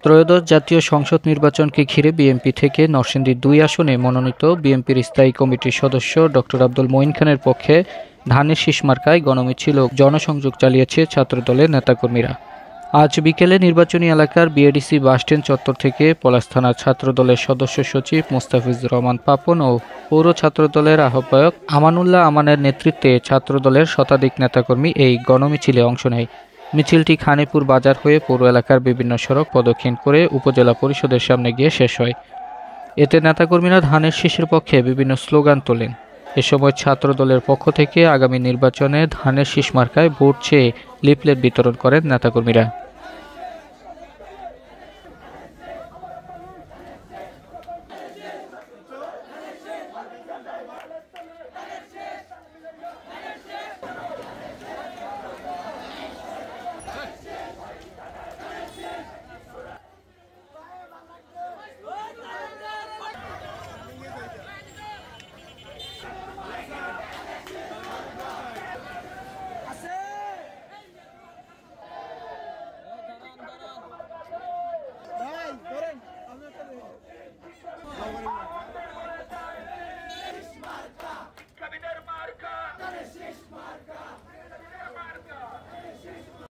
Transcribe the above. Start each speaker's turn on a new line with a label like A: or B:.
A: ত্রয়োদশ জাতীয় সংসদ নির্বাচনকে ঘিরে বিএনপি থেকে নরসিংদী ২ আসনে মনোনীত বিএনপির স্থায়ী কমিটির সদস্য ড. আব্দুল মঈন খানের পক্ষে ধানের শীষ মার্কায় গণমিছিল ও জনসংযোগ চালিয়েছে ছাত্রদলের নেতাকর্মীরা। আজ বিকেলে নির্বাচনী এলাকার বিএডিসি বাসস্ট্যান্ড চত্বর থেকে পলাশ থানার ছাত্রদলের সদস্য সচিব মোস্তাফিজুর রহমান পাপন ও পৌর ছাত্রদলের আহ্বায়ক আমানুল্লাহ আমানের নেতৃত্বে ছাত্রদলের শতাধিক নেতাকর্মী এই গণমিছিলে অংশ নেয়। মিছিলটি খানিপুর বাজার হয়ে পৌর এলাকার বিভিন্ন সড়ক প্রদক্ষিণ করে উপজেলা পরিষদের সামনে গিয়ে শেষ হয়। এতে নেতাকর্মীরা ধানের শীষের পক্ষে বিভিন্ন স্লোগান তোলেন। এ সময় ছাত্রদলের পক্ষ থেকে আগামী নির্বাচনে ধানের শীষ মার্কায় ভোট চেয়ে লিফলেট বিতরণ করেন নেতাকর্মীরা।